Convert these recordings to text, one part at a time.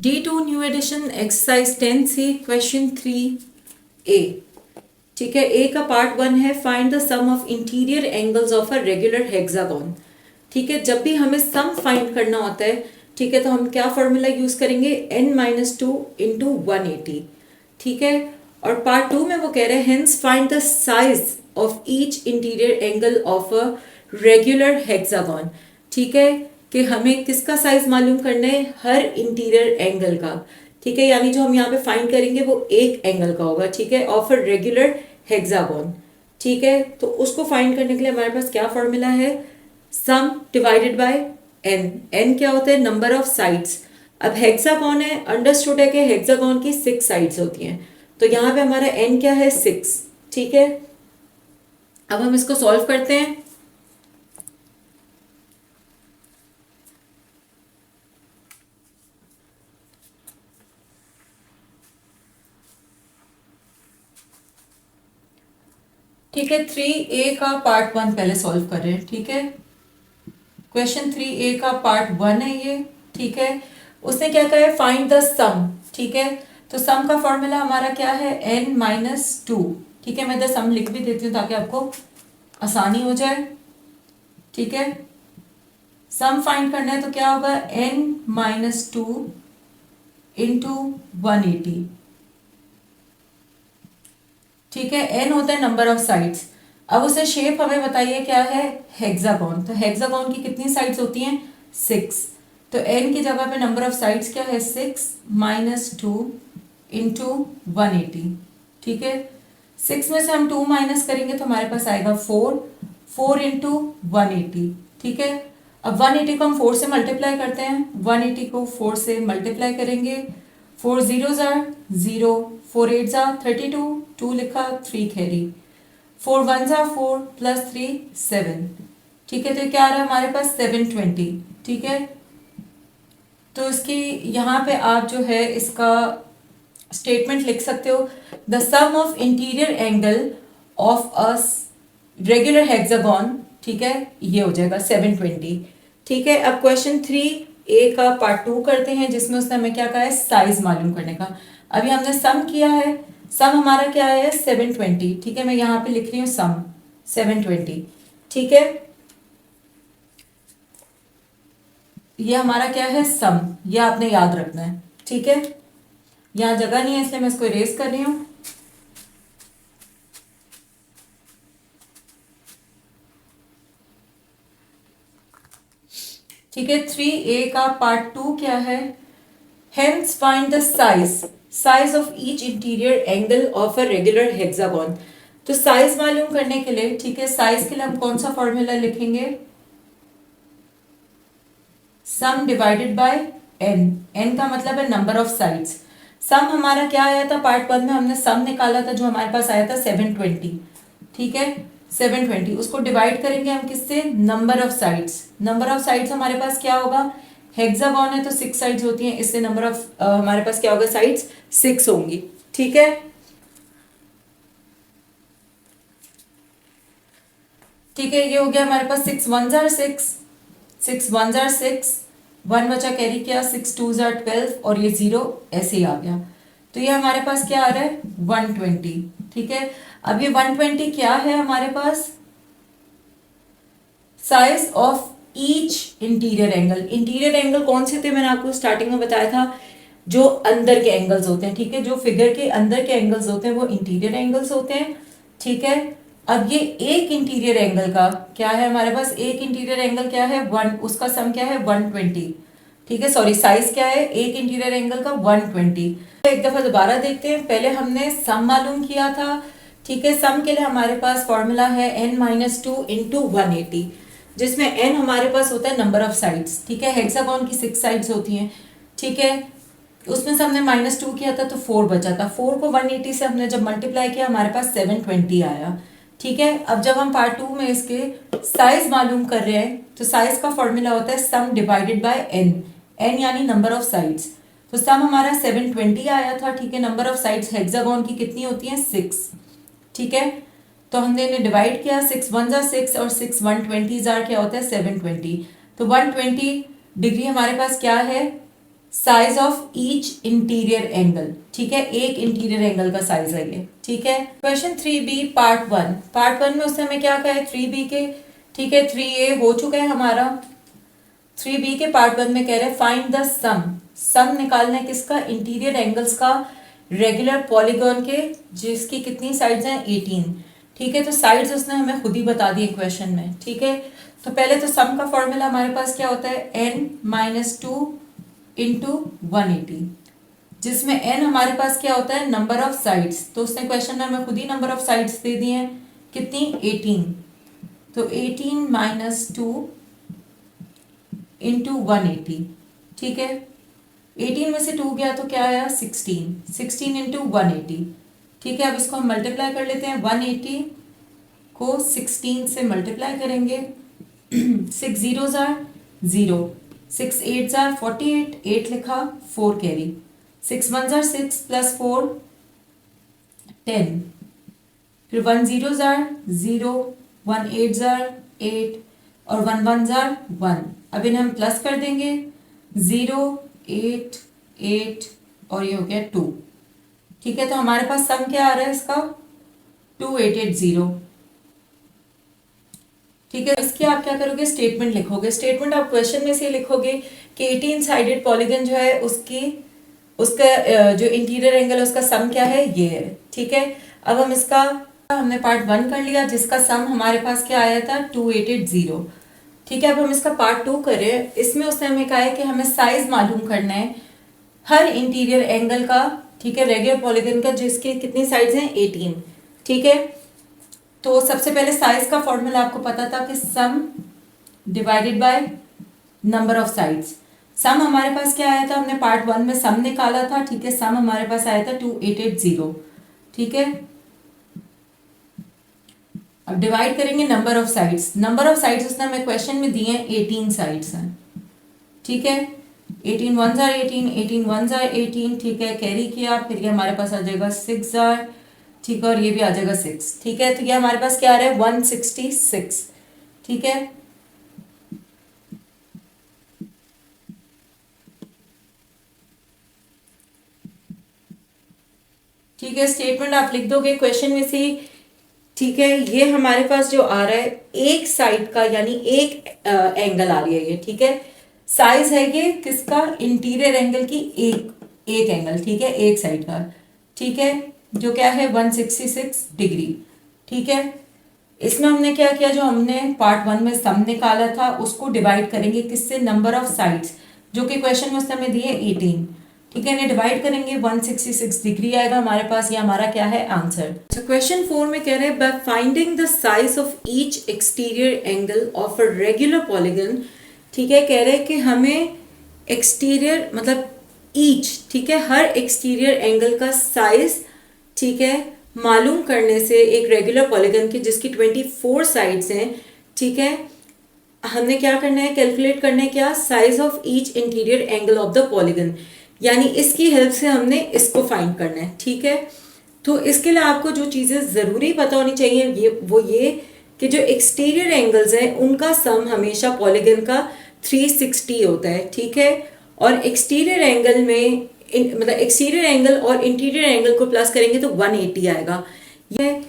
D2 new addition exercise 10C question 3A। ठीक है, ए का पार्ट 1 है find the sum of interior angles of a regular hexagon. ठीक है, जब भी हमें सम फाइंड करना होता है, ठीक है, तो हम क्या फॉर्मूला यूज करेंगे, n-2 इंटू 180। ठीक है, और पार्ट 2 में वो कह रहे हैं hence find the size of each interior angle of a regular hexagon. ठीक है, कि हमें किसका साइज मालूम करना है, हर इंटीरियर एंगल का। ठीक है, यानी जो हम यहाँ पे फाइंड करेंगे वो एक एंगल का होगा। ठीक है, ऑफ अ रेगुलर हेक्सागोन। ठीक है, तो उसको फाइंड करने के लिए हमारे पास क्या फॉर्मूला है, sum divided by N. N क्या होता है, नंबर ऑफ साइड्स। अब हेक्सागोन है, अंडरस्टूड है कि हेक्सागोन की 6 साइड्स होती हैं, तो यहाँ पे हमारा एन क्या है, 6। ठीक है, अब हम इसको सॉल्व करते हैं। ठीक है, 3A का पार्ट 1 पहले सॉल्व कर रहे हैं। ठीक है, क्वेश्चन 3A का पार्ट 1 है ये। ठीक है, उसने क्या कहा है, फाइंड द सम। ठीक है, तो सम का फॉर्मूला हमारा क्या है, n-2। ठीक है, मैं द सम लिख भी देती हूँ ताकि आपको आसानी हो जाए। ठीक है, सम फाइंड करना है तो क्या होगा, n-2 इंटू 180। ठीक है, n होता है नंबर ऑफ साइड्स। अब उसे शेप हमें बताइए क्या है, हेक्सागोन। तो हेक्सागोन की कितनी साइड्स होती हैं, 6। तो n की जगह पे नंबर ऑफ साइड्स क्या है, 6-2 इंटू 180। ठीक है, 6 में से हम 2 माइनस करेंगे तो हमारे पास आएगा 4 इंटू 180। ठीक है, अब 180 को हम 4 से मल्टीप्लाई करते हैं, 180 को 4 से मल्टीप्लाई करेंगे, 4 जीरो जार 0, 4 8 जार 32, 2 लिखा 3 कैरी, 4 1 जार 4 प्लस 3 7। ठीक है, तो क्या आ रहा है हमारे पास 720। ठीक है, तो इसकी यहाँ पे आप जो है इसका स्टेटमेंट लिख सकते हो, the sum of interior angle of a regular hexagon. ठीक है, ये हो जाएगा 720। ठीक है, अब क्वेश्चन 3A का पार्ट 2 करते हैं, जिसमें उसने हमें क्या कहा है, साइज मालूम करने का। अभी हमने सम किया है, सम हमारा क्या है, 720। ठीक है, मैं यहाँ पे लिख रही हूँ सम 720। ठीक है, ये हमारा क्या है, सम, ये आपने याद रखना है। ठीक है, यहाँ जगह नहीं है इसलिए मैं इसको इरेज कर रही हूँ। ठीक है, 3A का पार्ट 2 क्या है, hence find the size of each interior angle of a regular hexagon. तो साइज मालूम करने के लिए, ठीक है, साइज के लिए हम कौन सा फॉर्मूला लिखेंगे, sum divided by N. N का मतलब है नंबर ऑफ साइड्स। सम हमारा क्या आया था, पार्ट 1 में हमने सम निकाला था, जो हमारे पास आया था 720। ठीक है, 720 उसको डिवाइड करेंगे हम किससे, number of sides. Number of sides हमारे पास क्या होगा, हेक्सागोन है तो 6 साइड्स होती हैं, इससे नंबर ऑफ हमारे पास क्या होगा, साइड्स 6 होंगी। ठीक है, ठीक है, ये हो गया हमारे पास 6 1 जार 6, 6 1 जार 6, 1 बचा कैरी किया, 6 2 जार 12 और ये 0 ऐसे ही आ गया। तो ये हमारे पास क्या आ रहा है, 120। ठीक है, अब ये 120 क्या है हमारे पास, size of each interior angle. Interior angle कौन से थे, मैंने आपको स्टार्टिंग में बताया था, जो अंदर के एंगल्स होते हैं। ठीक है, जो फिगर के अंदर के एंगल्स होते हैं वो इंटीरियर एंगल्स होते हैं। ठीक है, अब ये एक इंटीरियर एंगल का क्या है हमारे पास, एक इंटीरियर एंगल क्या है, उसका सम क्या है, 120। ठीक है, सॉरी, साइज क्या है एक इंटीरियर एंगल का, 120। एक दफा दोबारा देखते हैं, पहले हमने सम मालूम किया था। ठीक है, सम के लिए हमारे पास फॉर्मूला है n-2 इंटू 180, जिसमें n हमारे पास होता है नंबर ऑफ साइड्स। ठीक है, हेक्सागोन की 6 साइड्स होती हैं। ठीक है, उसमें से हमने -2 किया था तो 4 बचा था, 4 को 180 से हमने जब मल्टीप्लाई किया हमारे पास 720 आया। ठीक है, अब जब हम पार्ट 2 में इसके साइज मालूम कर रहे हैं तो साइज का फॉर्मूला होता है sum divided bye n। n यानी नंबर ऑफ साइड्स। तो सम हमारा 720 आया था। ठीक है, नंबर ऑफ साइड्स हेक्सागोन की कितनी होती हैं, 6। ठीक है, तो हमने इन्हें डिवाइड किया, 6 1 जार 6 और 6 120 जार क्या होता है, 720। तो 120 डिग्री हमारे पास क्या है, size of each interior angle, ठीक है, एक इंटीरियर एंगल का साइज है ये, ठीक है। क्वेश्चन 3B पार्ट वन में उसने हमें क्या कहा है 3B के, ठीक है, 3A हो चुका है हमारा। 3B के पार्ट वन में कह रहे हैं फाइंड द सम निकालना है किसका, इंटीरियर एंगल्स का रेगुलर पॉलीगॉन के, जिसकी कितनी साइड्स हैं 18, ठीक है। तो साइड्स उसने हमें खुद ही बता दिए क्वेश्चन में, ठीक है। तो पहले तो सम का फॉर्मूला हमारे पास क्या होता है, n-2 इंटू 180, जिसमें n हमारे पास क्या होता है नंबर ऑफ साइड्स। तो उसने क्वेश्चन में हमें खुद ही नंबर ऑफ साइड्स दे दिए हैं, कितनी 18। तो 18-2 इंटू 180, ठीक है। 18 में से 2 गया तो क्या आया 16 इंटू 180, ठीक है। अब इसको हम मल्टीप्लाई कर लेते हैं, 180 को 16 से मल्टीप्लाई करेंगे, 6 जीरोज आर 0, 6 एट्स आर 48, 8 लिखा 4 कैरी, 6 वंस आर 6 प्लस 4 10, फिर 1 जीरोज आर 0, 1 एट्स आर 8 और 1 वंस आर 1। अब इन्हें हम प्लस कर देंगे, 0 8 8 और ये हो गया 2, ठीक है। तो हमारे पास सम क्या आ रहा है इसका 2880, ठीक है। इसके आप क्या करोगे स्टेटमेंट लिखोगे, स्टेटमेंट आप क्वेश्चन में से लिखोगे कि 18 साइडेड पॉलीगन जो है उसका जो इंटीरियर एंगल है उसका सम क्या है ये है, ठीक है। अब हम इसका हमने पार्ट 1 कर लिया जिसका सम हमारे पास क्या आया था 2880, ठीक है। अब हम इसका पार्ट 2 करें, इसमें उसने हमें कहा है कि हमें साइज मालूम करना है हर इंटीरियर एंगल का, ठीक है, रेगुलर पॉलीगन का जिसकी कितनी साइड्स हैं 18, ठीक है। तो सबसे पहले साइज का फॉर्मूला आपको पता था कि sum divided by number of sides. Sum हमारे पास क्या आया था, हमने पार्ट 1 में सम निकाला था, ठीक है। सम हमारे पास आया था 2880, ठीक है। अब डिवाइड करेंगे number of sides, number of sides उसने हमें क्वेश्चन में दिए हैं 18 साइड्स हैं, ठीक है। 18 वंस आर 18, 18 वंस आर 18, ठीक है। कैरी किया, फिर ये हमारे पास आ जाएगा 6 आर, ठीक है, और ये भी आ जाएगा 6, ठीक है। तो ये हमारे पास क्या आ रहा है 166, ठीक है। ठीक है, स्टेटमेंट आप लिख दोगे क्वेश्चन में से, ठीक है। ये हमारे पास जो आ रहा है एक साइड का यानी एक एंगल आ रही है ये, ठीक है। साइज है ये किसका इंटीरियर एंगल की एक एंगल, ठीक है, एक साइड का, ठीक है, जो क्या है 166 डिग्री, ठीक है। इसमें हमने क्या किया, जो हमने पार्ट 1 में सम निकाला था उसको डिवाइड करेंगे किससे, नंबर ऑफ साइड्स, जो कि क्वेश्चन में उसने हमें दिए 18, ठीक है। इन्हें डिवाइड करेंगे 166 डिग्री आएगा हमारे पास, ये हमारा क्या है आंसर। तो क्वेश्चन 4 में कह रहे हैं by finding the size of each exterior angle of a regular polygon, ठीक है। कह रहे हैं कि हमें एक्सटीरियर मतलब ईच, ठीक है, हर एक्सटीरियर एंगल का साइज, ठीक है, मालूम करने से एक रेगुलर पॉलीगन की जिसकी 24 साइड्स हैं, ठीक है, हमने क्या करना है कैलकुलेट करना है क्या, size of each interior angle of the polygon, यानी इसकी हेल्प से हमने इसको फाइंड करना है, ठीक है। तो इसके लिए आपको जो चीज़ें ज़रूरी पता होनी चाहिए ये कि जो एक्सटीरियर एंगल्स हैं उनका सम हमेशा पॉलीगन का 360 होता है, ठीक है। और एक्सटीरियर एंगल में मतलब एक्सटीरियर एंगल और इंटीरियर एंगल को प्लस करेंगे तो 180 आएगा। ये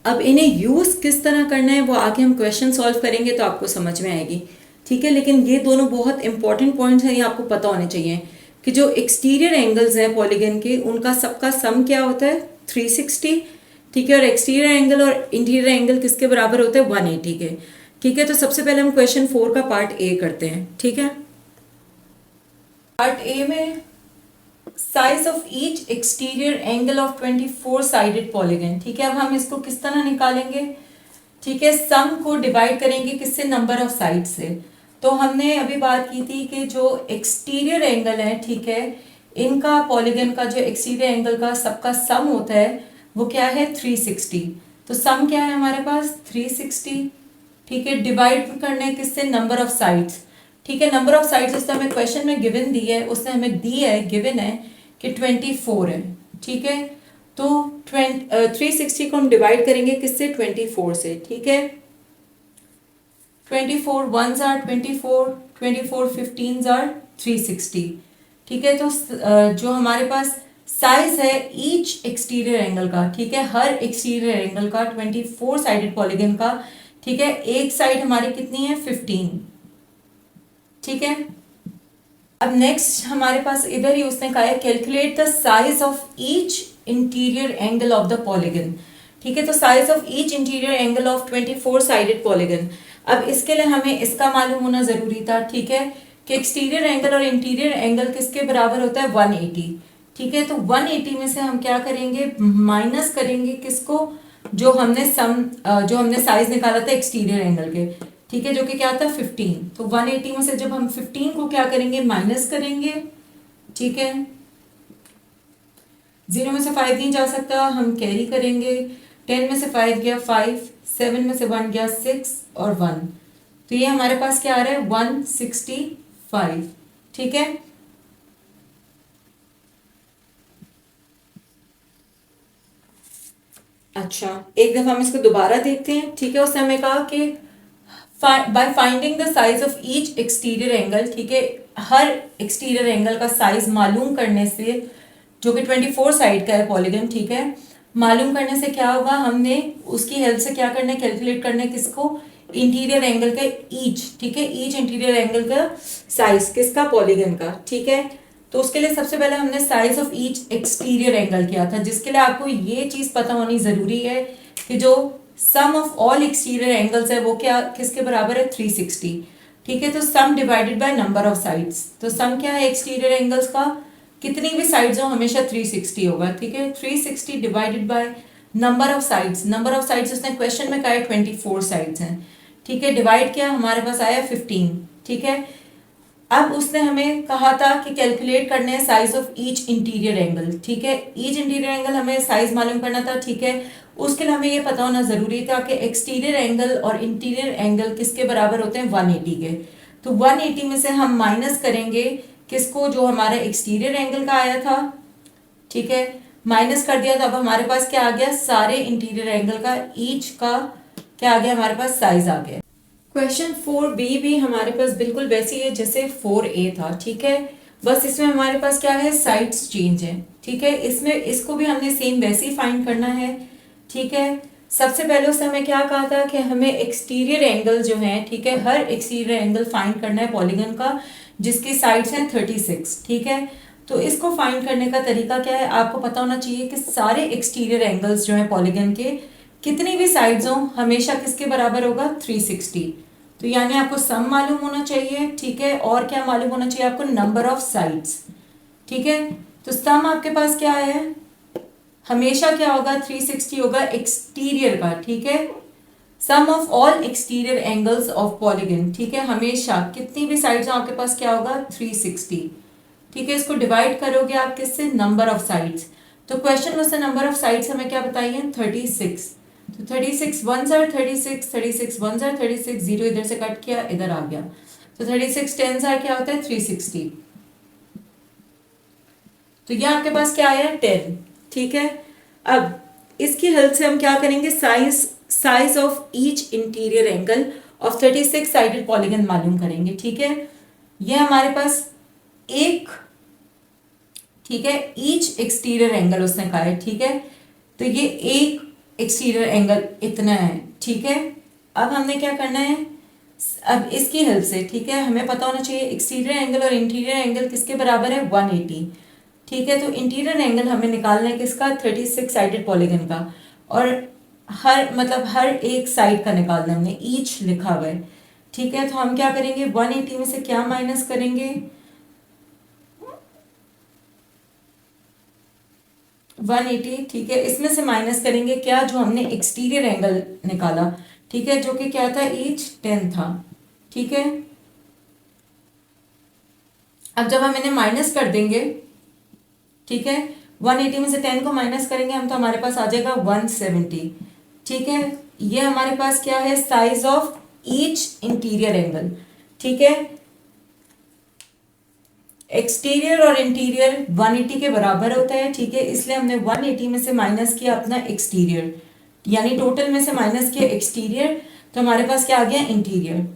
अब इन्हें यूज़ किस तरह करना है वो आगे हम क्वेश्चन सॉल्व करेंगे तो आपको समझ में आएगी, ठीक है। लेकिन ये दोनों बहुत इंपॉर्टेंट पॉइंट्स हैं, ये आपको पता होने चाहिए कि जो एक्सटीरियर एंगल्स हैं पॉलीगन के उनका सबका सम क्या होता है 360, ठीक है। और एक्सटीरियर एंगल और इंटीरियर एंगल किसके बराबर होते हैं 180 के, ठीक है। तो सबसे पहले हम क्वेश्चन 4 का पार्ट ए करते हैं, ठीक है। पार्ट ए में size of each exterior angle of 24 sided polygon, ठीक है। अब हम इसको किस तरह निकालेंगे, ठीक है, सम को डिवाइड करेंगे किससे, नंबर ऑफ साइड से। तो हमने अभी बात की थी कि जो एक्सटीरियर एंगल है, ठीक है, इनका पॉलीगन का जो एक्सटीरियर एंगल का सबका सम होता है वो क्या है 360। तो सम क्या है हमारे पास 360, ठीक है। डिवाइड करना है किससे, नंबर ऑफ साइड्स, ठीक है। नंबर ऑफ साइड्स उसने हमें क्वेश्चन में गिवन दी है, उसने हमें दी है गिवन है कि 24 है, ठीक है। तो 360 को हम डिवाइड करेंगे किससे 24 से, ठीक है। 24 वंस आर 24, 24 15s आर 360, ठीक है। तो जो हमारे पास साइज है ईच एक्सटीरियर एंगल का, ठीक है, हर एक्सटीरियर एंगल का 24 साइडेड पॉलीगन का, ठीक है, एक साइड हमारी कितनी है 15, ठीक है। अब नेक्स्ट हमारे पास इधर ही उसने कहा है calculate the size of each interior angle of the polygon, ठीक है। तो size of each interior angle of 24 sided polygon, अब इसके लिए हमें इसका मालूम होना जरूरी था, ठीक है, कि एक्सटीरियर एंगल और इंटीरियर एंगल किसके बराबर होता है 180, ठीक है। तो 180 में से हम क्या करेंगे, माइनस करेंगे किसको, जो हमने साइज निकाला था एक्सटीरियर एंगल के, ठीक है, जो कि क्या था 15। तो 180 में से जब हम 15 को क्या करेंगे, माइनस करेंगे, ठीक है, 0 में से 5 नहीं जा सकता, हम कैरी करेंगे, 10 में से 5 गया 5, 7 में से 1 गया 6 और 1, तो ये हमारे पास क्या आ रहा है 165, ठीक है। अच्छा, एक दफा हम इसको दोबारा देखते हैं, ठीक है। उसने हमें कहा कि by finding the size of each exterior angle, ठीक है, हर एक्सटीरियर एंगल का साइज मालूम करने से, जो कि 24 साइड का है पॉलीगन, ठीक है, मालूम करने से क्या होगा, हमने उसकी हेल्प से क्या करना है, कैलकुलेट करना है किसको, इंटीरियर एंगल का ईच, ठीक है, ईच इंटीरियर एंगल का साइज किसका, पॉलीगन का, ठीक है। तो उसके लिए सबसे पहले हमने size of each exterior angle किया था, जिसके लिए आपको ये चीज पता होनी जरूरी है कि जो सम ऑफ ऑल एक्सटीरियर एंगल्स है वो क्या किसके बराबर है 360, ठीक है। तो सम divided by number of sides, तो सम क्या है एक्सटीरियर एंगल्स का, कितनी भी साइड्स हो हमेशा 360 होगा, ठीक है। 360 divided by number of sides, number of sides उसने क्वेश्चन में कहा है 24 साइड्स हैं, ठीक है, डिवाइड किया हमारे पास आया 15, ठीक है। अब उसने हमें कहा था कि कैलकुलेट करने हैं size of each interior angle, ठीक है, ईच इंटीरियर एंगल हमें साइज मालूम करना था, ठीक है। उसके लिए हमें ये पता होना जरूरी था कि एक्सटीरियर एंगल और इंटीरियर एंगल किसके बराबर होते हैं 180 के। तो 180 में से हम माइनस करेंगे किसको, जो हमारा एक्सटीरियर एंगल का आया था, ठीक है, माइनस कर दिया, तो अब हमारे पास क्या आ गया, सारे इंटीरियर एंगल का ईच का क्या आ गया, हमारे पास साइज आ गया। क्वेश्चन 4B भी हमारे पास बिल्कुल वैसी है जैसे 4A था, ठीक है, बस इसमें हमारे पास क्या है, साइड्स चेंज है, ठीक है। इसमें इसको भी हमने सेम वैसे ही फाइंड करना है, ठीक है। सबसे पहले उसने हमें क्या कहा था कि हमें एक्सटीरियर एंगल जो है, ठीक है, हर एक्सटीरियर एंगल फाइंड करना है पॉलीगन का जिसकी साइड्स हैं 36, ठीक है। तो इसको फाइंड करने का तरीका क्या है, आपको पता होना चाहिए कि सारे एक्सटीरियर एंगल्स जो है पॉलीगन के कितनी भी साइड्स हो हमेशा किसके बराबर होगा 360, तो यानी आपको सम मालूम होना चाहिए, ठीक है, और क्या मालूम होना चाहिए आपको, नंबर ऑफ साइड्स, ठीक है। तो सम आपके पास क्या है, हमेशा क्या होगा 360 होगा एक्सटीरियर का, ठीक है, sum of all exterior angles of polygon, ठीक है, हमेशा कितनी भी साइड्स हो आपके पास क्या होगा 360, ठीक है। इसको डिवाइड करोगे आप किससे, नंबर ऑफ साइड्स, तो क्वेश्चन में से नंबर ऑफ साइड्स हमें क्या बताइए 36, तो 36 1 जार 36, 36 1 जार 36, 0 इधर से कट किया इधर आ गया, तो 36 10 जार क्या होता है 360, तो ये आपके पास क्या आया 10, ठीक है। अब इसकी हेल्प से हम क्या करेंगे, size of each interior angle of 36 sided polygon मालूम करेंगे, ठीक है। ये हमारे पास एक, ठीक है, ईच एक्सटीरियर एंगल उसने कहा है, ठीक है, तो ये एक एक्सटीरियर एंगल इतना है, ठीक है। अब हमने क्या करना है, अब इसकी हेल्प से, ठीक है, हमें पता होना चाहिए एक्सटीरियर एंगल और इंटीरियर एंगल किसके बराबर है 180, ठीक है। तो इंटीरियर एंगल हमें निकालना है किसका 36 साइडेड पॉलीगन का, और हर एक साइड का निकालना है, हमने ईच लिखा हुआ है, ठीक है। तो हम क्या करेंगे 180 में से क्या माइनस करेंगे 180, ठीक है, इसमें से माइनस करेंगे क्या, जो हमने एक्सटीरियर एंगल निकाला, ठीक है, जो कि क्या था ईच 10 था, ठीक है। अब जब हम इन्हें माइनस कर देंगे, ठीक है, 180 में से 10 को माइनस करेंगे हम, तो हमारे पास आ जाएगा 170, ठीक है। ये हमारे पास क्या है, size of each interior angle, ठीक है, एक्सटीरियर और इंटीरियर 180 के बराबर होता है, ठीक है, इसलिए हमने 180 में से माइनस किया अपना एक्सटीरियर, यानी टोटल में से माइनस किया एक्सटीरियर, तो हमारे पास क्या आ गया इंटीरियर,